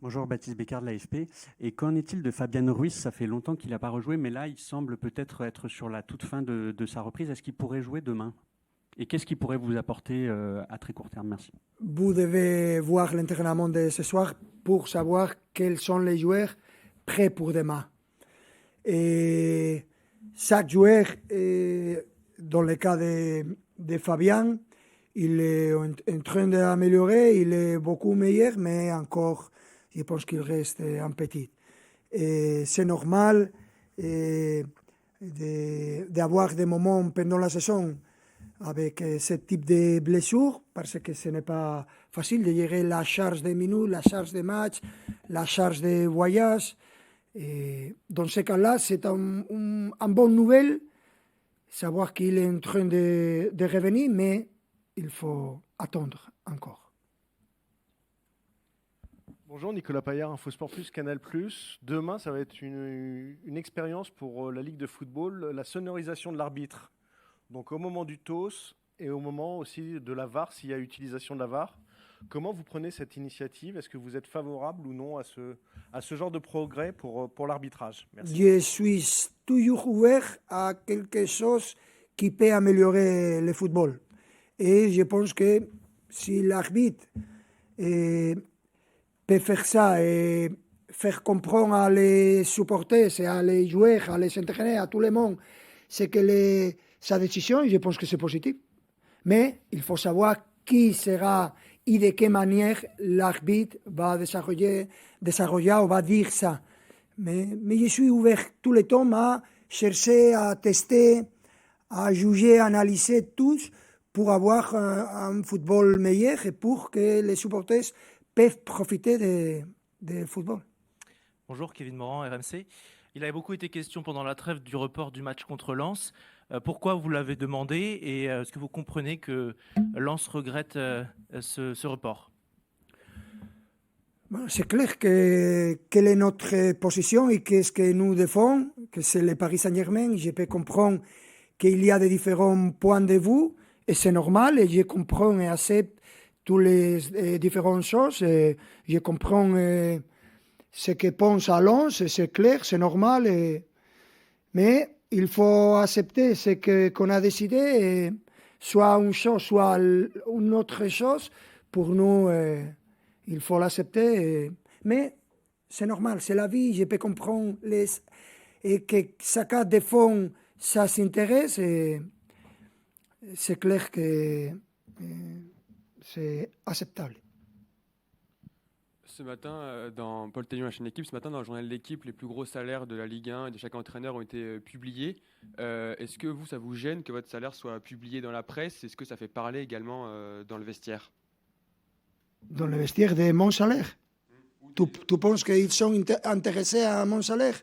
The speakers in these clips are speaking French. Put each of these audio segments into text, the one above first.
Bonjour, Baptiste Bécard de l'AFP. Et qu'en est-il de Fabian Ruiz? Ça fait longtemps qu'il n'a pas rejoué, mais là, il semble peut-être être sur la toute fin de sa reprise. Est-ce qu'il pourrait jouer demain? Et qu'est-ce qu'il pourrait vous apporter à très court terme? Merci. Vous devez voir l'entraînement de ce soir pour savoir quels sont les joueurs prêts pour demain. Et chaque joueur, dans le cas de Fabien, il est en train d'améliorer, il est beaucoup meilleur, mais encore, je pense qu'il reste un petit. Et c'est normal d'avoir des moments pendant la saison avec ce type de blessure, parce que ce n'est pas facile de gérer la charge de minutes, la charge de match, la charge de voyage. Et dans ce cas-là, c'est une bonne nouvelle, savoir qu'il est en train de revenir, mais il faut attendre encore. Bonjour, Nicolas Paillard, InfoSport Plus, Canal+. Demain, ça va être une expérience pour la Ligue de football, la sonorisation de l'arbitre. Donc au moment du TOS et au moment aussi de la VAR, s'il y a utilisation de la VAR, comment vous prenez cette initiative? Est-ce que vous êtes favorable ou non à ce genre de progrès pour l'arbitrage? Merci. Je suis toujours ouvert à quelque chose qui peut améliorer le football. Et je pense que si l'arbitre peut faire ça et faire comprendre à les supporters, à les joueurs, à les entraîneurs, à tout le monde, c'est que sa décision, je pense que c'est positif. Mais il faut savoir qui sera et de quelle manière l'arbitre va desarroller ou va dire ça. Mais je suis ouvert tout le temps à chercher, à tester, à juger, à analyser tous pour avoir un football meilleur et pour que les supporters peuvent profiter du football. Bonjour, Kevin Morand, RMC. Il avait beaucoup été question pendant la trêve du report du match contre Lens. Pourquoi vous l'avez demandé et est-ce que vous comprenez que Lens regrette ce report? C'est clair quelle est notre position et qu'est-ce que nous défendons, que c'est le Paris Saint-Germain. Je peux comprendre qu'il y a des différents points de vue et c'est normal et je comprends et accepte toutes les différentes choses. Et je comprends ce que pense à Lens, c'est clair, c'est normal. Mais il faut accepter ce qu'on a décidé, soit une chose, soit une autre chose. Pour nous, il faut l'accepter. Mais c'est normal, c'est la vie. Je peux comprendre et que chacun défend ça s'intéresse. C'est clair que c'est acceptable. Ce matin, dans Paul Télion, la chaîne L'équipe, ce matin, dans le journal L'équipe, les plus gros salaires de la Ligue 1 et de chaque entraîneur ont été publiés. Est-ce que ça vous gêne que votre salaire soit publié dans la presse? Est-ce que ça fait parler également dans le vestiaire? Dans le vestiaire de mon salaire? Tu penses qu'ils sont intéressés à mon salaire?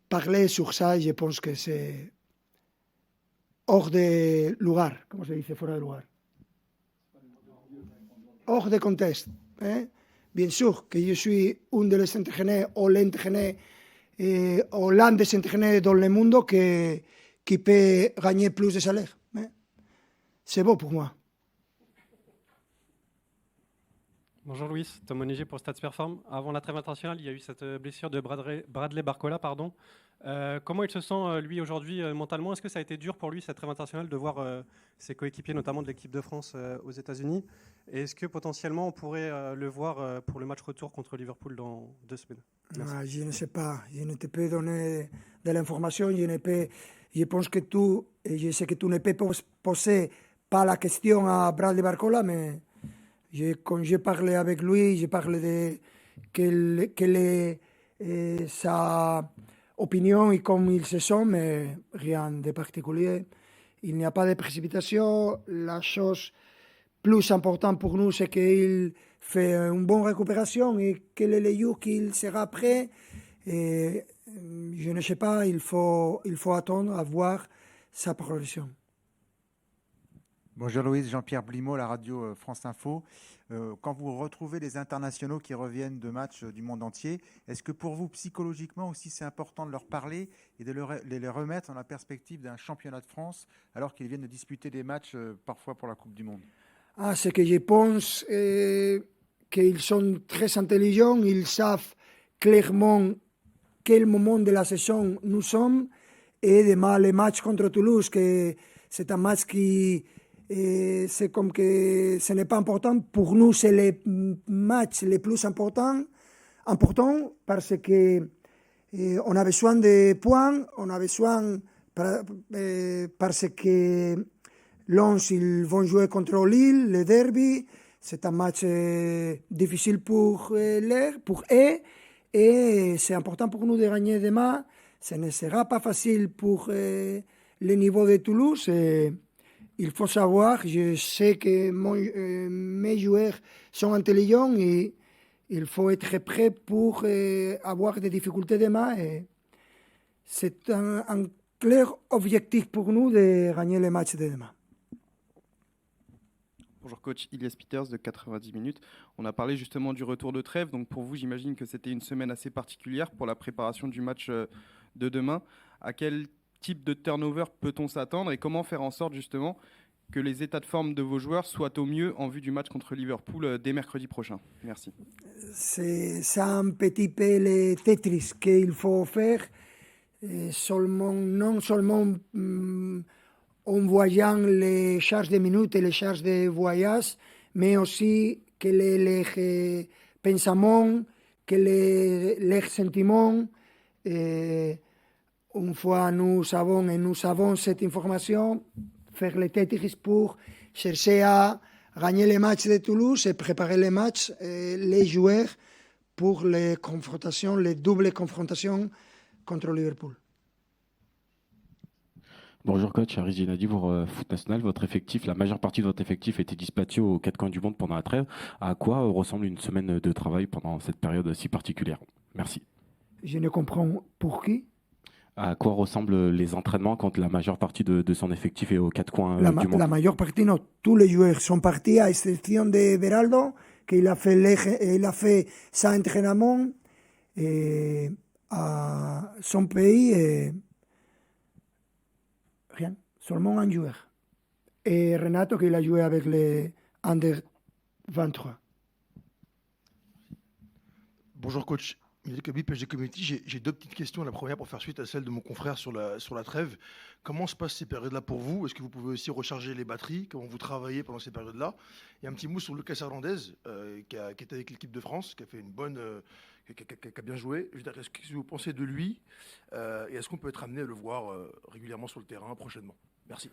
Parler sur ça, je pense que c'est hors de lugar. Comment se dice fuera de lugar? Hors de contexte. Bien sûr que je suis un des entraîneurs ou l'entraîneur ou l'un des entraîneurs dans le monde qui peut gagner plus de salaire. C'est beau pour moi. Bonjour Louis, Tom Moniger pour Stats Perform. Avant la trêve internationale, il y a eu cette blessure de Bradley Barcola. Comment il se sent lui aujourd'hui mentalement? Est-ce que ça a été dur pour lui cette trêve internationale de voir ses coéquipiers, notamment de l'équipe de France aux États-Unis? Et est-ce que potentiellement on pourrait le voir pour le match retour contre Liverpool dans 2 semaines? Je ne sais pas, je ne te peux donner de l'information, je pense que je sais que tu ne peux poser pas la question à Bradley Barcola, mais quand j'ai parlé avec lui, j'ai parlé de quelle est sa opinion et comment il se sent, mais rien de particulier. Il n'y a pas de précipitation. La chose plus importante pour nous, c'est qu'il fait une bonne récupération et quel est le jour qu'il sera prêt. Et, je ne sais pas, il faut attendre à voir sa progression. Bonjour Louise, Jean-Pierre Blimaud, la radio France Info. Quand vous retrouvez les internationaux qui reviennent de matchs du monde entier, est-ce que pour vous, psychologiquement aussi, c'est important de leur parler et de les remettre dans la perspective d'un championnat de France alors qu'ils viennent de disputer des matchs parfois pour la Coupe du Monde? Ce que je pense qu'ils sont très intelligents, ils savent clairement quel moment de la saison nous sommes. Et demain, le match contre Toulouse, que c'est un match qui, c'est comme que ce n'est pas important. Pour nous, c'est le match le plus important parce que on a besoin de points, on a besoin parce que Lens, ils vont jouer contre Lille, le derby. C'est un match difficile pour eux et c'est important pour nous de gagner demain. Ce ne sera pas facile pour le niveau de Toulouse. Il faut savoir, je sais que mes joueurs sont intelligents et il faut être prêt pour avoir des difficultés demain. Et c'est un clair objectif pour nous de gagner le match de demain. Bonjour coach, Ilias Peters de 90 minutes. On a parlé justement du retour de trêve. Donc pour vous, j'imagine que c'était une semaine assez particulière pour la préparation du match de demain. À quel type de turnover peut-on s'attendre et comment faire en sorte justement que les états de forme de vos joueurs soient au mieux en vue du match contre Liverpool dès mercredi prochain? Merci. C'est un petit peu le Tetris qu'il faut faire, non seulement en voyant les charges de minutes et les charges de voyage, mais aussi que les pensaments, que les sentiments. Une fois nous avons cette information, faire les Tetris pour chercher à gagner les matchs de Toulouse et préparer les matchs, les joueurs pour les confrontations, les doubles confrontations contre Liverpool. Bonjour coach, Aris Ginadi pour Foot National. Votre effectif, la majeure partie de votre effectif était dispatché aux quatre coins du monde pendant la trêve. À quoi ressemble une semaine de travail pendant cette période si particulière? Merci. Je ne comprends pour qui. À quoi ressemblent les entraînements quand la majeure partie de son effectif est aux quatre coins du monde? La majeure partie, non. Tous les joueurs sont partis, à exception de Beraldo, qu'il a fait son entraînement à son pays. Rien, seulement un joueur. Et Renato, qu'il a joué avec les Under 23. Bonjour coach, Miguel Kabi, PSG Community. J'ai deux petites questions. La première pour faire suite à celle de mon confrère sur la trêve. Comment se passent ces périodes-là pour vous? Est-ce que vous pouvez aussi recharger les batteries? Comment vous travaillez pendant ces périodes-là? Et un petit mot sur Lucas Hernandez, qui est avec l'équipe de France, qui a fait une bonne... qui a bien joué. Qu'est-ce que vous pensez de lui et est-ce qu'on peut être amené à le voir régulièrement sur le terrain prochainement? Merci.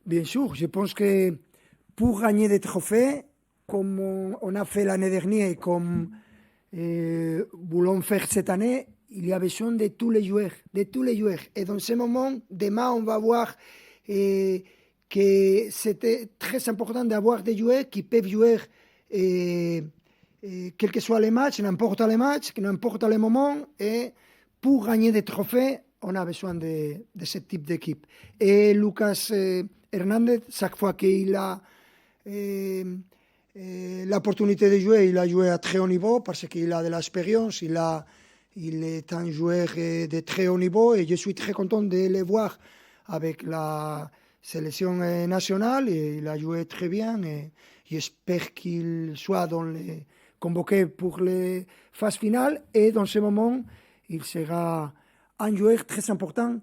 Bien sûr, je pense que pour gagner des trophées, comme on a fait l'année dernière et comme voulons faire cette année, il y a besoin de tous les joueurs. Et dans ce moment, demain, on va voir que c'était très important d'avoir des joueurs qui peuvent jouer quel que soit les matchs, n'importe le moment, et pour gagner des trophées, on a besoin de ce type d'équipe. Et Lucas Hernandez, chaque fois qu'il a l'opportunité de jouer, il a joué à très haut niveau parce qu'il a de l'expérience, il est un joueur de très haut niveau et je suis très content de le voir avec la sélection nationale et il a joué très bien et j'espère qu'il soit convoqué pour les phases finales et dans ce moment, il sera un joueur très important.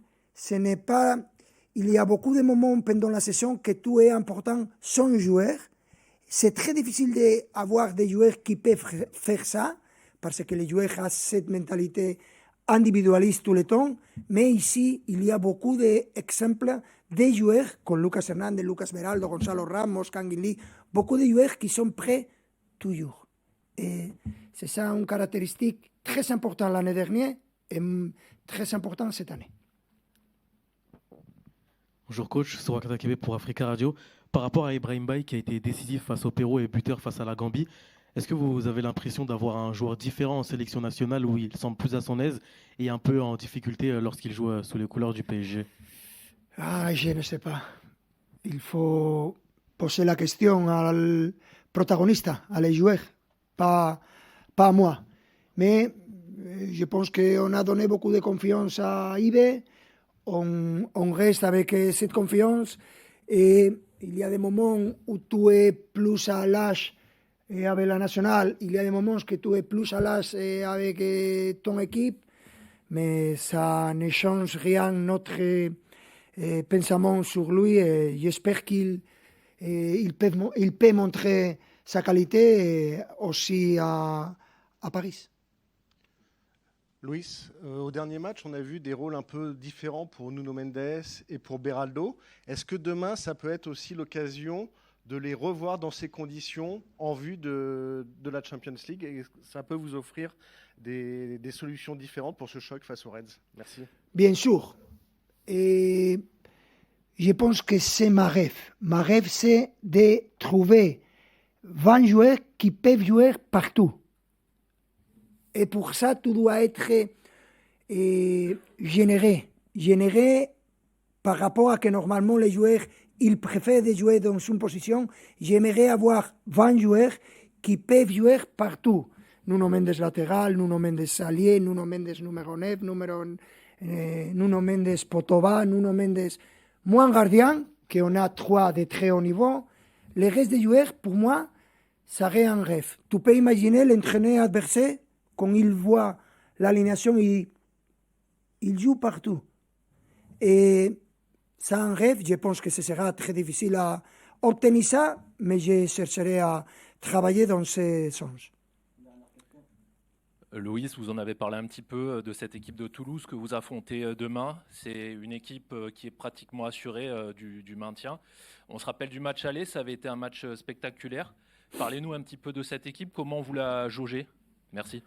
Il y a beaucoup de moments pendant la saison que tout est important sans joueur. C'est très difficile d'avoir des joueurs qui peuvent faire ça parce que les joueurs ont cette mentalité individualiste tout le temps. Mais ici, il y a beaucoup d'exemples de joueurs comme Lucas Hernandez, Lucas Beraldo, Gonzalo Ramos, Kangin Lee, beaucoup de joueurs qui sont prêts toujours. Et c'est ça une caractéristique très importante l'année dernière et très importante cette année. Bonjour coach, Soura Katakebe pour Africa Radio. Par rapport à Ibrahim Baye qui a été décisif face au Pérou et buteur face à la Gambie, est-ce que vous avez l'impression d'avoir un joueur différent en sélection nationale où il semble plus à son aise et un peu en difficulté lorsqu'il joue sous les couleurs du PSG? Je ne sais pas. Il faut poser la question al protagonista, à les joueurs, pas à moi. Mais je pense qu'on a donné beaucoup de confiance à Ibe. On reste avec cette confiance et Il y a des moments où tu es plus à l'âge avec la nationale, il y a des moments que tu es plus à l'âge avec ton équipe, mais ça ne change rien notre pensement sur lui. Et j'espère qu'il peut montrer sa qualité aussi à Paris. Luis, au dernier match, on a vu des rôles un peu différents pour Nuno Mendes et pour Beraldo. Est-ce que demain, ça peut être aussi l'occasion de les revoir dans ces conditions en vue de la Champions League, et ça peut vous offrir des solutions différentes pour ce choc face aux Reds? Merci. Bien sûr. Et je pense que c'est ma rêve. Ma rêve, c'est de trouver 20 joueurs qui peuvent jouer partout. Et pour ça, tu dois être généré par rapport à que normalement les joueurs, ils préfèrent de jouer dans une position. J'aimerais avoir 20 joueurs qui peuvent jouer partout. Nuno Mendes latéral, Nuno Mendes allié, Nuno Mendes numéro 9, Nuno Mendes Potova, Nuno Mendes moins gardien, qu'on a 3 de très haut niveau. Le reste des joueurs, pour moi, ça serait un rêve. Tu peux imaginer l'entraîneur adversaire, quand il voit l'alignation, il joue partout. Et c'est un rêve, je pense que ce sera très difficile à obtenir ça, mais je chercherai à travailler dans ce sens. Loïs, vous en avez parlé un petit peu de cette équipe de Toulouse que vous affrontez demain. C'est une équipe qui est pratiquement assurée du maintien. On se rappelle du match aller, ça avait été un match spectaculaire. Parlez-nous un petit peu de cette équipe, comment vous la jaugez? Merci.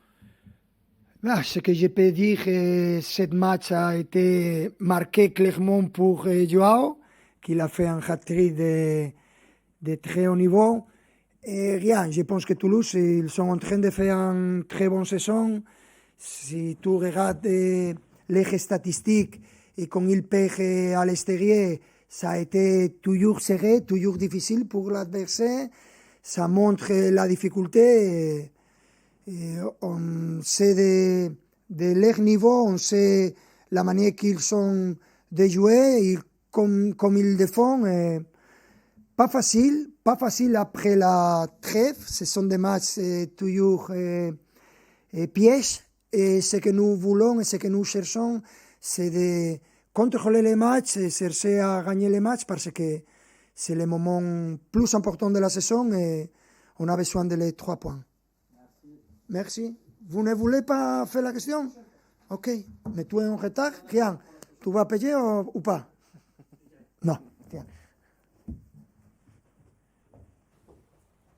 Ce que je peux dire, ce match a été marqué clairement pour Joao, qui a fait un hat-trick de très haut niveau. Et rien, je pense que Toulouse, ils sont en train de faire une très bonne saison. Si tu regardes les statistiques et quand ils perdent à l'extérieur, ça a été toujours serré, toujours difficile pour l'adversaire. Ça montre la difficulté. Et on sait de leur niveau, on sait la manière qu'ils sont de jouer, et comme ils défendent. Pas facile après la trêve. Ce sont des matchs toujours pièges. Et ce que nous voulons et ce que nous cherchons, c'est de contrôler les matchs et chercher à gagner les matchs parce que c'est le moment plus important de la saison et on a besoin de les 3 points. Merci. Vous ne voulez pas faire la question? Ok. Mais tu es en retard? Rien. Tu vas payer ou pas?